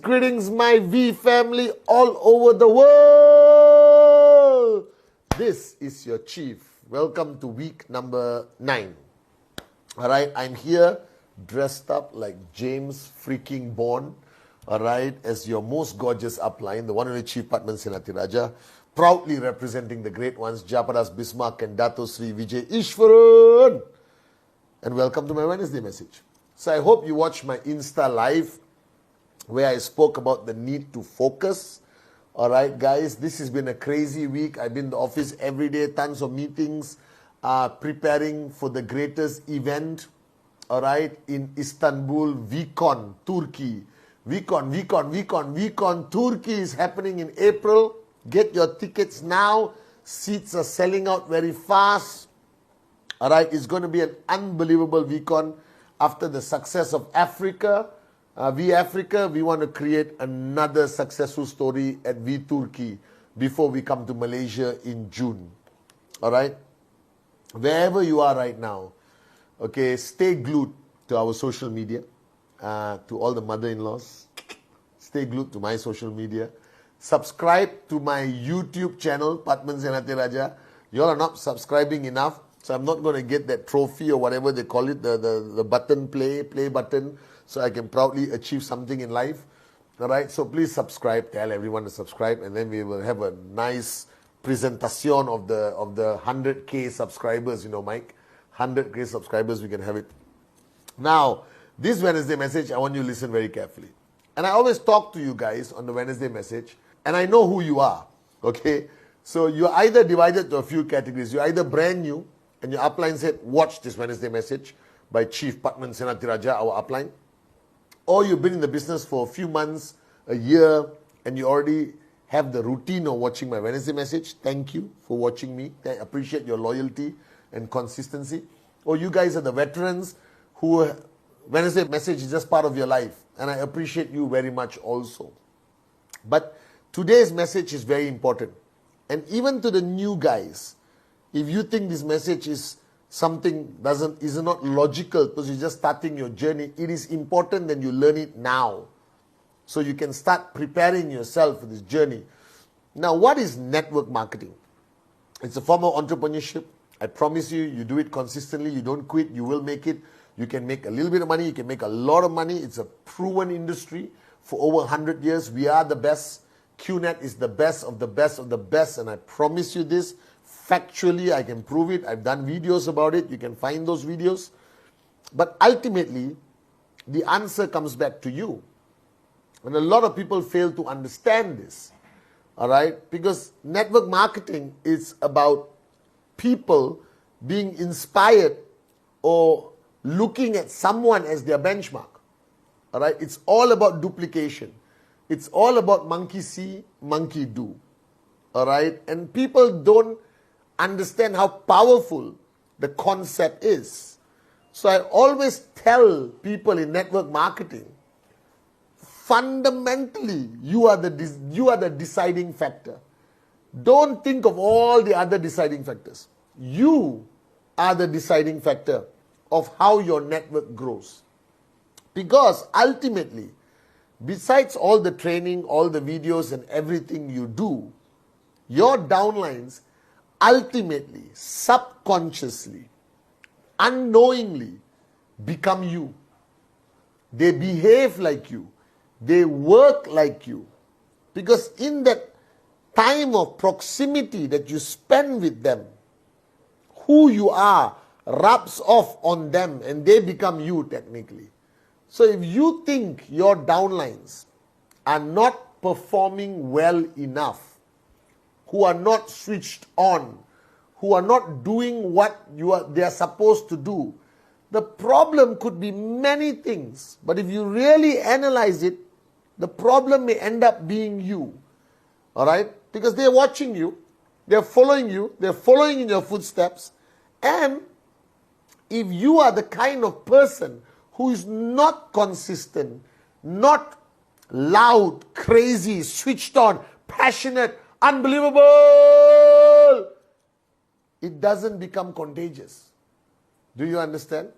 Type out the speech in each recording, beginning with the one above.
Greetings, my V family all over the world. This is your chief. Welcome to week number 9. Alright, I'm here dressed up like James freaking Bond. Alright, as your most gorgeous upline, the one and only Chief Pathman Senathirajah, proudly representing the great ones, Japadas Bismarck and Dato Sri Vijay Ishwaran. And welcome to my Wednesday message. So I hope you watched my Insta live where I spoke about the need to focus. Alright guys, this has been a crazy week. I've been in the office every day, tons of meetings, preparing for the greatest event, alright, in Istanbul, VCon, Turkey. VCon, Turkey is happening in April. Get your tickets now. Seats are selling out very fast. Alright, it's going to be an unbelievable VCon after the success of Africa. Africa, we want to create another successful story at Turkey before we come to Malaysia in June. Alright? Wherever you are right now, okay, stay glued to our social media, to all the mother-in-laws. Stay glued to my social media. Subscribe to my YouTube channel, Pathman Senathirajah. You all are not subscribing enough, so I'm not going to get that trophy or whatever they call it, the button play button, so I can proudly achieve something in life. Alright, so please subscribe, tell everyone to subscribe, and then we will have a nice presentation of the 100k subscribers, you know, Mike. 100k subscribers, we can have it. Now, this Wednesday message, I want you to listen very carefully. And I always talk to you guys on the Wednesday message, and I know who you are, okay? So you're either divided to a few categories. You're either brand new, and your upline said, watch this Wednesday message by Chief Pathman Senathirajah, our upline. Or you've been in the business for a few months, a year, and you already have the routine of watching my Wednesday message. Thank you for watching me. I appreciate your loyalty and consistency. Or you guys are the veterans who Wednesday message is just part of your life. And I appreciate you very much also. But today's message is very important. And even to the new guys, if you think this message is something is not logical because you're just starting your journey, it is important that you learn it now. So you can start preparing yourself for this journey. Now, what is network marketing? It's a form of entrepreneurship. I promise you, you do it consistently, you don't quit, you will make it. You can make a little bit of money, you can make a lot of money. It's a proven industry for over 100 years. We are the best. QNet is the best of the best of the best, and I promise you this. Factually, I can prove it. I've done videos about it. You can find those videos. But ultimately, the answer comes back to you. And a lot of people fail to understand this. All right? Because network marketing is about people being inspired or looking at someone as their benchmark. All right? It's all about duplication. It's all about monkey see, monkey do. All right? And people don't understand how powerful the concept is. So I always tell people in network marketing, fundamentally, you are the deciding factor. Don't think of all the other deciding factors. You are the deciding factor of how your network grows. Because ultimately, besides all the training, all the videos and everything you do, your downlines ultimately, subconsciously, unknowingly become you. They behave like you. They work like you. Because in that time of proximity that you spend with them, who you are rubs off on them and they become you technically. So if you think your downlines are not performing well enough, who are not switched on, who are not doing what they are supposed to do. The problem could be many things, but if you really analyze it, the problem may end up being you. All right? Because they're watching you, they're following in your footsteps, and if you are the kind of person who is not consistent, not loud, crazy, switched on, passionate, unbelievable, it doesn't become contagious. Do you understand?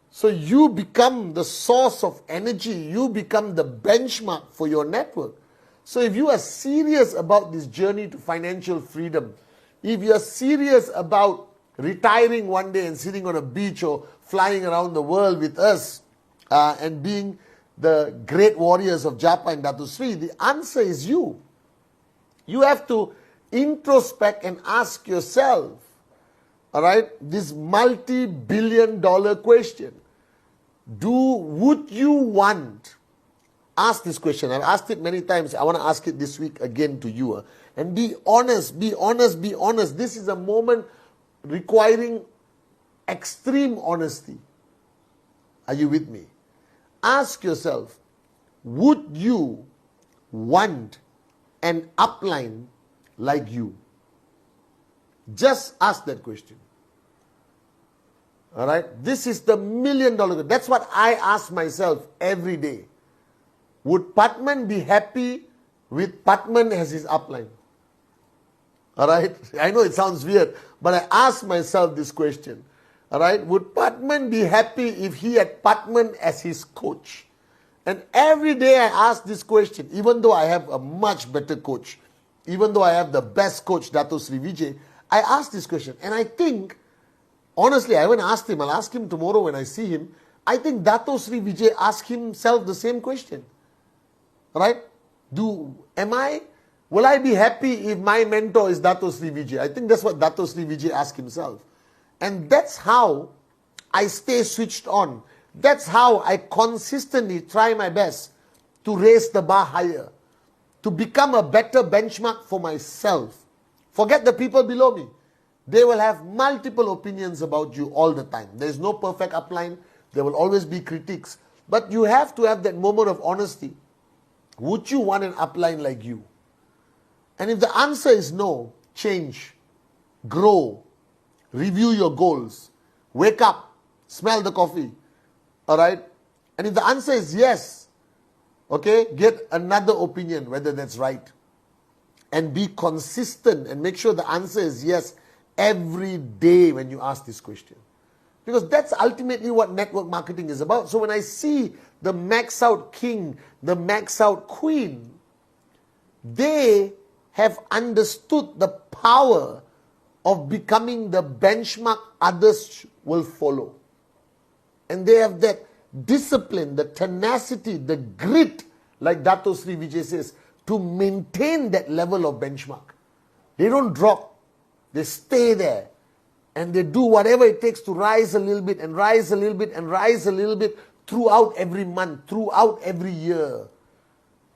So you become the source of energy. You become the benchmark for your network. So if you are serious about this journey to financial freedom, if you are serious about retiring one day and sitting on a beach or flying around the world with us and being the great warriors of Japa and Datu Sri, the answer is you. You have to introspect and ask yourself, all right, this multi-billion-dollar question. Would you want, ask this question. I've asked it many times. I want to ask it this week again to you. And be honest, be honest, be honest. This is a moment requiring extreme honesty. Are you with me? Ask yourself, would you want an upline like you? Just ask that question. All right? This is the $1 million question. That's what I ask myself every day. Would Pathman be happy with Pathman as his upline? All right? I know it sounds weird, but I ask myself this question. All right? Would Pathman be happy if he had Pathman as his coach? And every day I ask this question, even though I have a much better coach, even though I have the best coach, Dato Sri Vijay, I ask this question. And I think, honestly, I haven't asked him. I'll ask him tomorrow when I see him. I think Dato Sri Vijay asked himself the same question. Right? Will I be happy if my mentor is Dato Sri Vijay? I think that's what Dato Sri Vijay asked himself. And that's how I stay switched on. That's how I consistently try my best to raise the bar higher, to become a better benchmark for myself. Forget the people below me. They will have multiple opinions about you all the time. There is no perfect upline. There will always be critiques. But you have to have that moment of honesty. Would you want an upline like you? And if the answer is no, change, grow, review your goals, wake up, smell the coffee, all right? And if the answer is yes, okay, get another opinion, whether that's right. And be consistent and make sure the answer is yes every day when you ask this question. Because that's ultimately what network marketing is about. So when I see the max out king, the max out queen, they have understood the power of becoming the benchmark others will follow. And they have that discipline, the tenacity, the grit, like Dato Sri Vijay says, to maintain that level of benchmark. They don't drop. They stay there. And they do whatever it takes to rise a little bit and rise a little bit and rise a little bit throughout every month, throughout every year.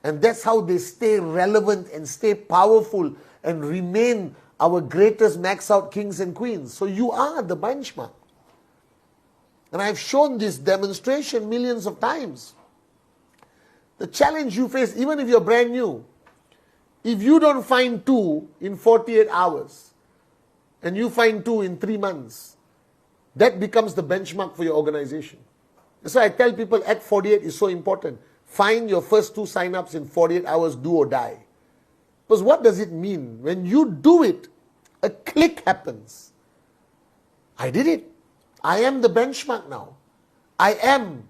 And that's how they stay relevant and stay powerful and remain our greatest max out kings and queens. So you are the benchmark. And I've shown this demonstration millions of times. The challenge you face, even if you're brand new, if you don't find 2 in 48 hours, and you find 2 in 3 months, that becomes the benchmark for your organization. That's why I tell people Act 48 is so important. Find your first 2 sign-ups in 48 hours, do or die. Because what does it mean? When you do it, a click happens. I did it. I am the benchmark now. I am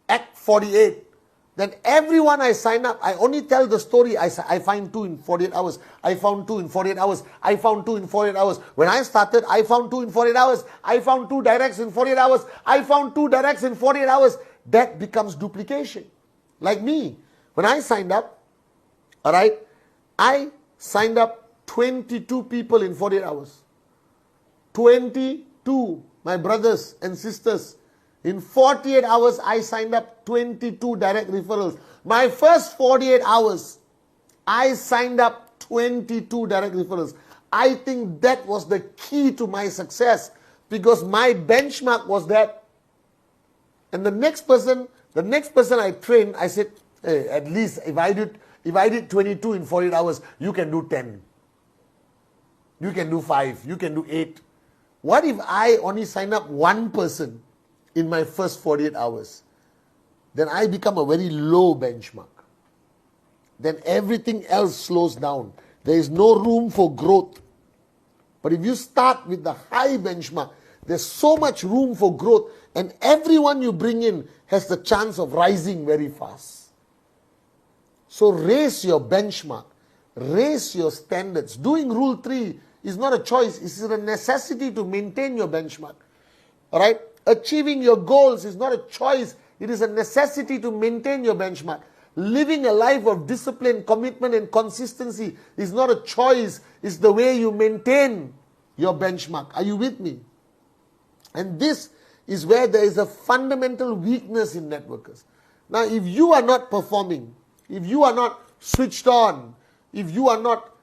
Act 48. Then everyone I sign up, I only tell the story. I find 2 in 48 hours. I found 2 in 48 hours. I found 2 in 48 hours. When I started, I found 2 in 48 hours. I found 2 directs in 48 hours. I found 2 directs in 48 hours. That becomes duplication. Like me. When I signed up, all right, I signed up 22 people in 48 hours. 22, my brothers and sisters. In 48 hours, I signed up 22 direct referrals. My first 48 hours, I signed up 22 direct referrals. I think that was the key to my success, because my benchmark was that. And the next person I trained, I said, hey, at least if I did 22 in 48 hours, you can do 10. You can do 5. You can do 8. What if I only sign up one person in my first 48 hours? Then I become a very low benchmark. Then everything else slows down. There is no room for growth. But if you start with the high benchmark, there's so much room for growth, and everyone you bring in has the chance of rising very fast. So raise your benchmark, raise your standards. Doing Rule 3 is not a choice, it is a necessity to maintain your benchmark. Alright? Achieving your goals is not a choice, it is a necessity to maintain your benchmark. Living a life of discipline, commitment and consistency is not a choice, it's the way you maintain your benchmark. Are you with me? And this is where there is a fundamental weakness in networkers. Now, if you are not performing, if you are not switched on, if you are not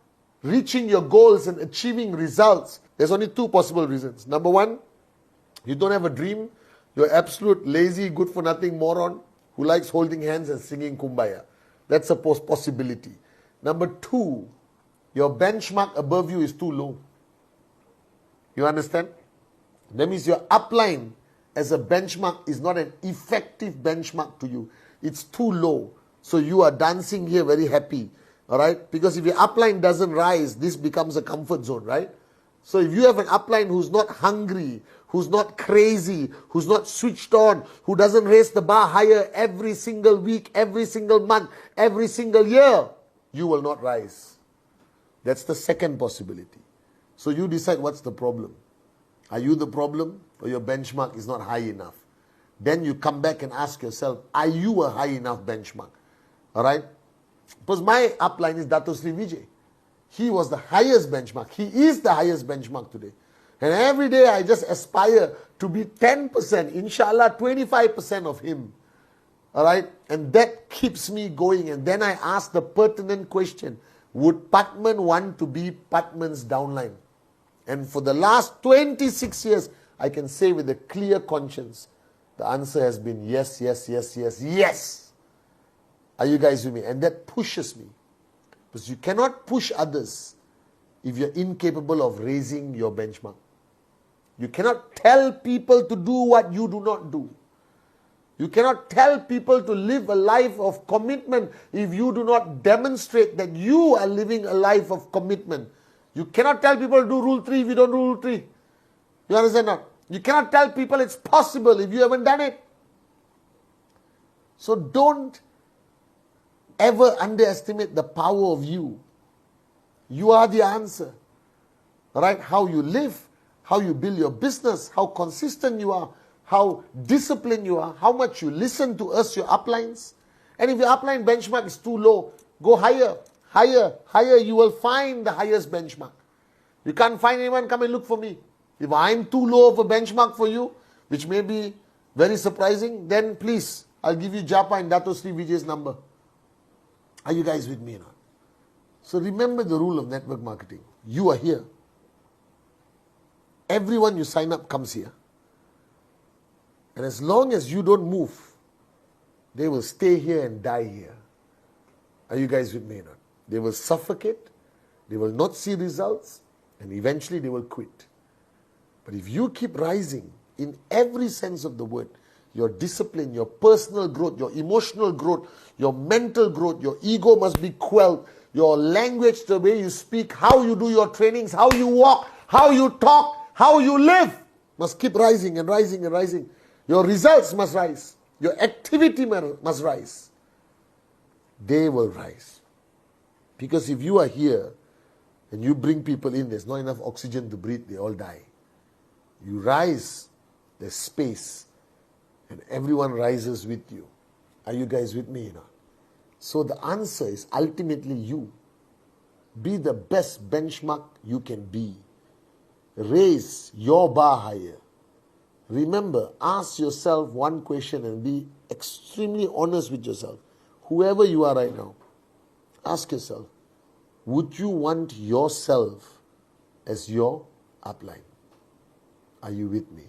reaching your goals and achieving results, there's only two possible reasons. Number one, you don't have a dream. You're absolute lazy, good-for-nothing moron who likes holding hands and singing Kumbaya. That's a possibility. Number two, your benchmark above you is too low. You understand? That means your upline as a benchmark is not an effective benchmark to you. It's too low. So you are dancing here very happy. Alright? Because if your upline doesn't rise, this becomes a comfort zone, right? So if you have an upline who's not hungry, who's not crazy, who's not switched on, who doesn't raise the bar higher every single week, every single month, every single year, you will not rise. That's the second possibility. So you decide what's the problem. Are you the problem, or your benchmark is not high enough? Then you come back and ask yourself, are you a high enough benchmark? Alright? Because my upline is Dato Sri Vijay. He was the highest benchmark. He is the highest benchmark today. And every day I just aspire to be 10%, inshallah 25% of him. Alright? And that keeps me going. And then I ask the pertinent question, would Pathman want to be Pathman's downline? And for the last 26 years, I can say with a clear conscience, the answer has been yes, yes, yes, yes, yes. Are you guys with me? And that pushes me. Because you cannot push others if you're incapable of raising your benchmark. You cannot tell people to do what you do not do. You cannot tell people to live a life of commitment if you do not demonstrate that you are living a life of commitment. You cannot tell people to do Rule 3 if you don't do Rule 3. You understand not? You cannot tell people it's possible if you haven't done it. So don't ever underestimate the power of you. You are the answer. Alright? How you live, how you build your business, how consistent you are, how disciplined you are, how much you listen to us, your uplines. And if your upline benchmark is too low, go higher. Higher, higher, you will find the highest benchmark. You can't find anyone, come and look for me. If I'm too low of a benchmark for you, which may be very surprising, then please, I'll give you Japa and Dato Sri Vijay's number. Are you guys with me or not? So remember the rule of network marketing. You are here. Everyone you sign up comes here. And as long as you don't move, they will stay here and die here. Are you guys with me or not? They will suffocate, they will not see results, and eventually they will quit. But if you keep rising in every sense of the word, your discipline, your personal growth, your emotional growth, your mental growth, your ego must be quelled, your language, the way you speak, how you do your trainings, how you walk, how you talk, how you live, must keep rising and rising and rising. Your results must rise. Your activity must rise. They will rise. Because if you are here and you bring people in, there's not enough oxygen to breathe, they all die. You rise, there's space, and everyone rises with you. Are you guys with me now? So the answer is ultimately you. Be the best benchmark you can be. Raise your bar higher. Remember, ask yourself one question and be extremely honest with yourself. Whoever you are right now, ask yourself, would you want yourself as your upline. Are you with me?